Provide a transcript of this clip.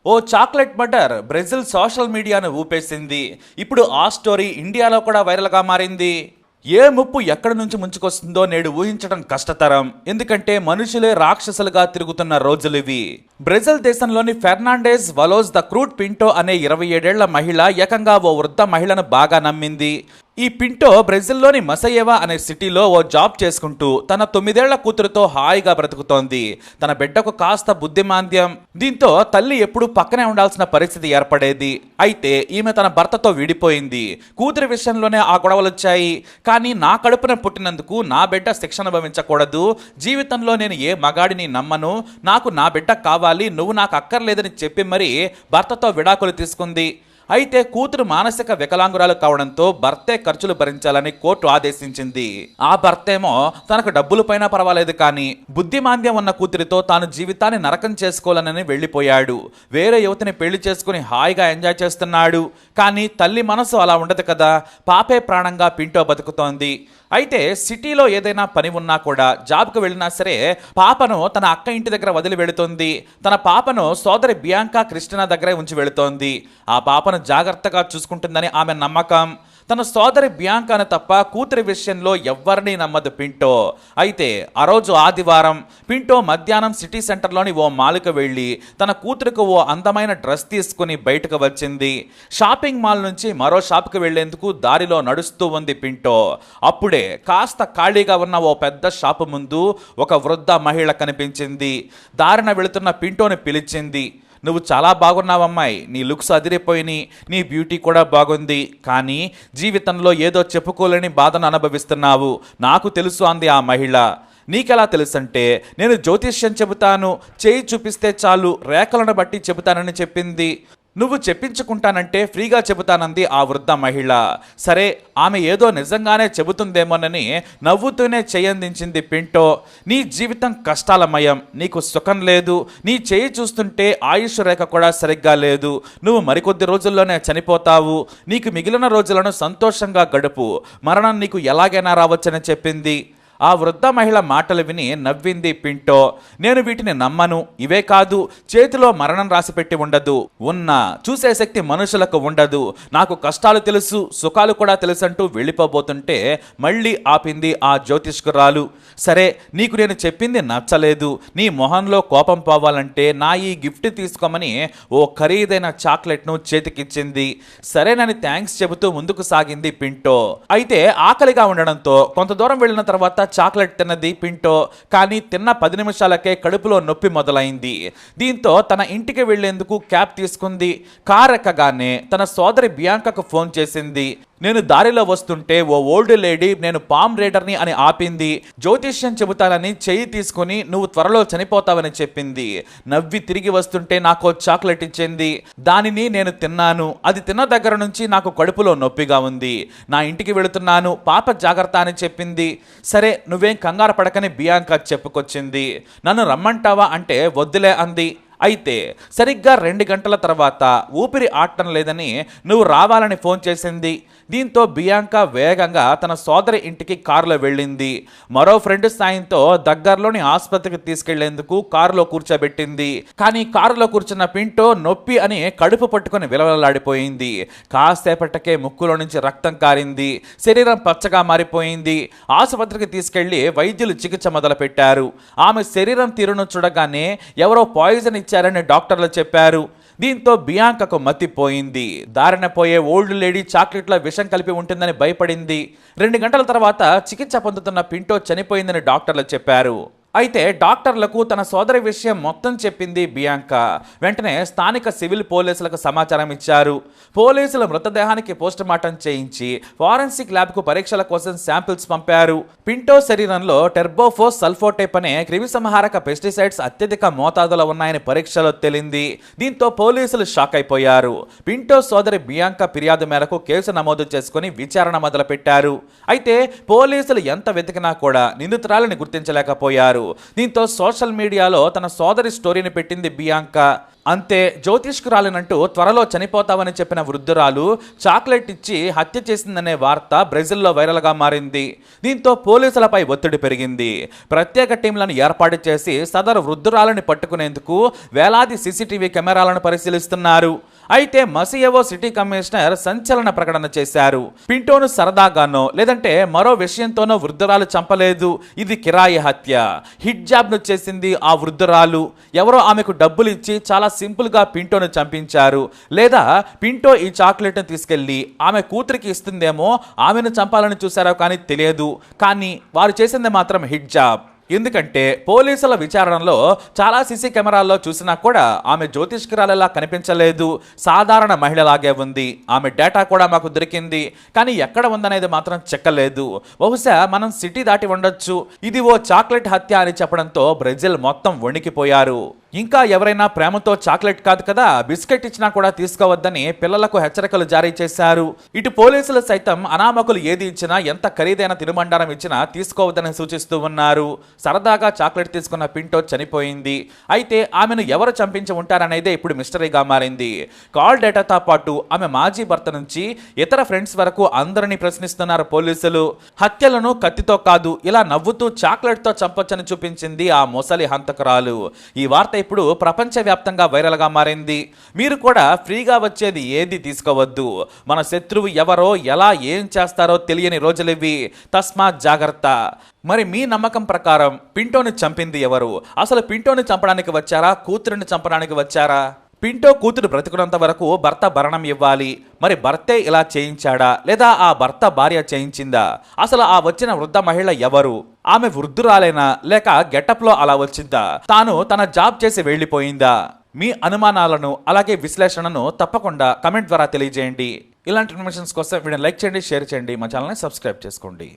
ఓ chocolate murder Brazil social మీడియాను ఊపేసింది. ఇప్పుడు ఆ స్టోరీ ఇండియాలో కూడా వైరల్గా మారింది. ఏ ముప్పు ఎక్కడి నుంచి ముంచుకొస్తుందో నేడు ఊహించడం కష్టతరం. ఎందుకంటే మనుషులే రాక్షసులుగా తిరుగుతున్న రోజులివి. బ్రెజిల్ దేశంలోని ఫెర్నాండెజ్ వలోజ్ ద క్రూడ్ పింటో అనే 27 ఏళ్ల మహిళ ఏకంగా ఓ వృద్ధ మహిళను బాగా నమ్మింది. ఈ పింటో బ్రెజిల్లోని మసయేవా అనే సిటీలో ఓ జాబ్ చేసుకుంటూ తన 9 ఏళ్ల కూతురుతో హాయిగా బ్రతుకుతోంది. తన బిడ్డకు కాస్త బుద్ధిమాంద్యం. దీంతో తల్లి ఎప్పుడూ పక్కనే ఉండాల్సిన పరిస్థితి ఏర్పడేది. అయితే ఈమె తన భర్తతో విడిపోయింది. కూతురి విషయంలోనే ఆ గొడవలొచ్చాయి. కానీ నా కడుపున పుట్టినందుకు నా బిడ్డ శిక్షణ భవించకూడదు, జీవితంలో నేను ఏ మగాడిని నమ్మను, నాకు నా బిడ్డ కావాలి, నువ్వు నాకు అక్కర్లేదని చెప్పి మరీ భర్తతో విడాకులు తీసుకుంది. అయితే కూతురు మానసిక వికలాంగురాలు కావడంతో భర్తే ఖర్చులు భరించాలని కోర్టు ఆదేశించింది. ఆ భర్తేమో తనకు డబ్బులు పైన పర్వాలేదు కానీ బుద్ధిమాంద్యం ఉన్న కూతురితో తాను జీవితాన్ని నరకం చేసుకోవాలని వెళ్లిపోయాడు. వేరే యువతిని పెళ్లి చేసుకుని హాయిగా ఎంజాయ్ చేస్తున్నాడు. కానీ తల్లి మనసు అలా ఉండదు కదా. పాపే ప్రాణంగా పింటో బతుకుతోంది. అయితే సిటీలో ఏదైనా పని ఉన్నా కూడా, జాబ్కు వెళ్ళినా సరే పాపను తన అక్క ఇంటి దగ్గర వదిలి వెళుతోంది. తన పాపను సోదరి బియాంకా క్రిస్టినా దగ్గరే ఉంచి వెళుతోంది. ఆ పాపను జాగ్రత్తగా చూసుకుంటుందని ఆమె నమ్మకం. తన సోదరి బియాంకాను తప్ప కూతురి విషయంలో ఎవ్వరినీ నమ్మదు పింటో. అయితే ఆ రోజు ఆదివారం పింటో మధ్యాహ్నం సిటీ సెంటర్లోని ఓ మాల్కు వెళ్ళి తన కూతురుకు ఓ అందమైన డ్రెస్ తీసుకుని బయటకు వచ్చింది. షాపింగ్ మాల్ నుంచి మరో షాప్కి వెళ్లేందుకు దారిలో నడుస్తూ ఉంది పింటో. అప్పుడే కాస్త ఖాళీగా ఉన్న ఓ పెద్ద షాపు ముందు ఒక వృద్ధ మహిళ కనిపించింది. దారిన వెళుతున్న పింటోని పిలిచింది. నువ్వు చాలా బాగున్నావమ్మాయి, నీ లుక్స్ అదిరిపోయినాయి, నీ బ్యూటీ కూడా బాగుంది, కానీ జీవితంలో ఏదో చెప్పుకోలేని బాధను అనుభవిస్తున్నావు, నాకు తెలుసు అంది ఆ మహిళ. నీకెలా తెలుసంటే, నేను జ్యోతిష్యం చెబుతాను, చేయి చూపిస్తే చాలు, రేఖలను బట్టి చెబుతానని చెప్పింది. నువ్వు చెప్పించుకుంటానంటే ఫ్రీగా చెబుతానంది ఆ వృద్ధ మహిళ. సరే, ఆమె ఏదో నిజంగానే చెబుతుందేమోనని నవ్వుతూనే చేయందించింది పింటో. నీ జీవితం కష్టాలమయం, నీకు సుఖం లేదు, నీ చేయి చూస్తుంటే ఆయుష్ రేఖ కూడా సరిగ్గా లేదు, నువ్వు మరికొద్ది రోజుల్లోనే చనిపోతావు, నీకు మిగిలిన రోజులను సంతోషంగా గడుపు, మరణం నీకు ఎలాగైనా రావచ్చని చెప్పింది. ఆ వృద్ధ మహిళ మాటలు విని నవ్వింది పింటో. నేను వీటిని నమ్మను, ఇవే కాదు, చేతిలో మరణం రాసిపెట్టి ఉండదు, ఉన్నా చూసే శక్తి మనుషులకు ఉండదు, నాకు కష్టాలు తెలుసు, సుఖాలు కూడా తెలుసంటూ వెళ్ళిపోబోతుంటే మళ్ళీ ఆపింది ఆ జ్యోతిష్కురాలు. సరే, నీకు నేను చెప్పింది నచ్చలేదు, నీ మొహంలో కోపం పోవాలంటే నా ఈ గిఫ్ట్ తీసుకోమని ఓ ఖరీదైన చాక్లెట్ను చేతికిచ్చింది. సరేనని థ్యాంక్స్ చెబుతూ ముందుకు సాగింది పింటో. అయితే ఆకలిగా ఉండడంతో కొంత దూరం వెళ్ళిన తర్వాత చాక్లెట్ తిన్నది పింటో. కానీ తిన్న 10 నిమిషాలకే కడుపులో నొప్పి మొదలైంది. దీంతో తన ఇంటికి వెళ్లేందుకు క్యాబ్ తీసుకుంది. కార్ ఎక్కగానే తన సోదరి బియాంకాకు ఫోన్ చేసింది. నేను దారిలో వస్తుంటే ఓ ఓల్డ్ లేడీ నేను పామ్ రేడర్ని అని ఆపింది. జ్యోతిష్యం చెబుతానని చెయ్యి తీసుకుని నువ్వు త్వరలో చనిపోతావని చెప్పింది. నవ్వి తిరిగి వస్తుంటే నాకు చాక్లెట్ ఇచ్చింది. దానిని నేను తిన్నాను. అది తిన్న దగ్గర నుంచి నాకు కడుపులో నొప్పిగా ఉంది. నా ఇంటికి వెళుతున్నాను, పాప జాగ్రత్త అని చెప్పింది. సరే, నువ్వేం కంగారు పడకని బియాంకా చెప్పుకొచ్చింది. నన్ను రమ్మంటావా అంటే వద్దులే అంది. అయితే సరిగ్గా 2 గంటల తర్వాత ఊపిరి ఆడటం లేదని నువ్వు రావాలని ఫోన్ చేసింది. దీంతో బియాంకా వేగంగా తన సోదరి ఇంటికి కారులో వెళ్ళింది. మరో ఫ్రెండ్ సాయంతో దగ్గరలోని ఆసుపత్రికి తీసుకెళ్లేందుకు కారులో కూర్చోబెట్టింది. కానీ కారులో కూర్చున్న పింటో నొప్పి అని కడుపు పట్టుకుని విలవలాడిపోయింది. కాసేపటికే ముక్కులో నుంచి రక్తం కారింది, శరీరం పచ్చగా మారిపోయింది. ఆసుపత్రికి తీసుకెళ్లి వైద్యులు చికిత్స మొదలుపెట్టారు. ఆమె శరీరం తీరును చూడగానే ఎవరో పాయిజన్ ఇచ్చారని డాక్టర్లు చెప్పారు. దీంతో బియాంకాకు మతిపోయింది. దారిన పోయే ఓల్డ్ లేడీ చాక్లెట్లో విషం కలిపి ఉంటుందని భయపడింది. 2 గంటల తర్వాత చికిత్స పొందుతున్న పింటో చనిపోయిందని డాక్టర్లు చెప్పారు. అయితే డాక్టర్లకు తన సోదరి విషయం మొత్తం చెప్పింది బియాంకా. వెంటనే స్థానిక సివిల్ పోలీసులకు సమాచారం ఇచ్చారు. పోలీసులు మృతదేహానికి పోస్టుమార్టం చేయించి ఫారెన్సిక్ ల్యాబ్కు పరీక్షల కోసం శాంపిల్స్ పంపారు. పింటో శరీరంలో టెర్బోఫోస్ సల్ఫోటేప్ అనే క్రిమిసంహారక పెస్టిసైడ్స్ అత్యధిక మోతాదులో ఉన్నాయని పరీక్షలో తేలింది. దీంతో పోలీసులు షాక్ అయిపోయారు. పింటో సోదరి బియాంకా ఫిర్యాదు మేరకు కేసు నమోదు చేసుకుని విచారణ మొదలుపెట్టారు. అయితే పోలీసులు ఎంత వెతికినా కూడా నిందితురాలిని గుర్తించలేకపోయారు. దీంతో సోషల్ మీడియాలో తన సోదరి స్టోరీని పెట్టింది బియాంకా. అంతే, జ్యోతిష్కు రాలినంటూ త్వరలో చనిపోతావని చెప్పిన వృద్ధురాలు చాక్లెట్ ఇచ్చి హత్య చేసిందనే వార్త బ్రెజిల్లో వైరల్గా మారింది. దీంతో పోలీసులపై ఒత్తిడి పెరిగింది. ప్రత్యేక టీంలను ఏర్పాటు చేసి సదరు వృద్ధురాలని పట్టుకునేందుకు వేలాది సీసీటీవీ కెమెరాలను పరిశీలిస్తున్నారు. అయితే మసియేవో సిటీ కమిషనర్ సంచలన ప్రకటన చేశారు. పింటోను సరదాగానో లేదంటే మరో విషయంతోనో వృద్ధురాలు చంపలేదు, ఇది కిరాయి హత్య. హిట్ జాబ్ను చేసింది ఆ వృద్ధురాలు. ఎవరో ఆమెకు డబ్బులు ఇచ్చి చాలా సింపుల్గా పింటోను చంపించారు. లేదా పింటో ఈ చాక్లెట్ను తీసుకెళ్లి ఆమె కూతురికి ఇస్తుందేమో, ఆమెను చంపాలని చూశారో కానీ తెలియదు. కానీ వారు చేసింది మాత్రం హిట్ జాబ్. ఎందుకంటే పోలీసుల విచారణలో చాలా సీసీ కెమెరాల్లో చూసినా కూడా ఆమె జ్యోతిష్కురాలలా కనిపించలేదు, సాధారణ మహిళలాగే ఉంది. ఆమె డేటా కూడా మాకు దొరికింది, కానీ ఎక్కడ ఉందనేది మాత్రం చెక్కలేదు. బహుశా మనం సిటీ దాటి ఉండొచ్చు. ఇది ఓ చాక్లెట్ హత్య అని చెప్పడంతో బ్రెజిల్ మొత్తం వణికిపోయారు. ఇంకా ఎవరైనా ప్రేమతో చాక్లెట్ కాదు కదా, బిస్కెట్ ఇచ్చినా కూడా తీసుకోవద్దని పిల్లలకు హెచ్చరికలు జారీ చేశారు. ఇటు పోలీసులు సైతం అనామకులు ఏది ఇచ్చినా, ఎంత ఖరీదైన తినుబండారం ఇచ్చినా తీసుకోవద్దని సూచిస్తూ ఉన్నారు. సరదాగా చాక్లెట్ తీసుకున్న పింటో చనిపోయింది. అయితే ఆమెను ఎవరు చంపించి ఉంటారనేదే ఇప్పుడు మిస్టరీగా మారింది. కాల్ డేటాతో పాటు ఆమె మాజీ భర్త నుంచి ఇతర ఫ్రెండ్స్ వరకు అందరినీ ప్రశ్నిస్తున్నారు పోలీసులు. హత్యలను కత్తితో కాదు, ఇలా నవ్వుతూ చాక్లెట్తో చంపొచ్చని చూపించింది ఆ మొసలి హంతకురాలు. ఈ వార్త ఇప్పుడు ప్రపంచవ్యాప్తంగా వైరల్గా మారింది. మీరు కూడా ఫ్రీగా వచ్చేది ఏది తీసుకోవద్దు. మన శత్రువు ఎవరో, ఎలా ఏం చేస్తారో తెలియని రోజులివి. తస్మాత్ జాగ్రత్త. మరి మీ నమ్మకం ప్రకారం పింటోని చంపింది ఎవరు? అసలు పింటోని చంపడానికి వచ్చారా, కూతురిని చంపడానికి వచ్చారా? పింటో కూతురు బ్రతికున్నంత వరకు భర్త భరణం ఇవ్వాలి. మరి భర్తే ఇలా చేయించాడా, లేదా ఆ భర్త భార్య చేయించిందా? అసలు ఆ వచ్చిన వృద్ధ మహిళ ఎవరు? ఆమె వృద్ధురాలేనా, లేక గెటప్లో అలా వచ్చిందా? తాను తన జాబ్ చేసి వెళ్ళిపోయిందా? మీ అనుమానాలను అలాగే విశ్లేషణను తప్పకుండా కమెంట్ ద్వారా తెలియజేయండి. ఇలాంటి ఇన్ఫర్మేషన్స్ కోసం వీడియోని లైక్ చేయండి, షేర్ చేయండి, మా ఛానల్ని సబ్స్క్రైబ్ చేసుకోండి.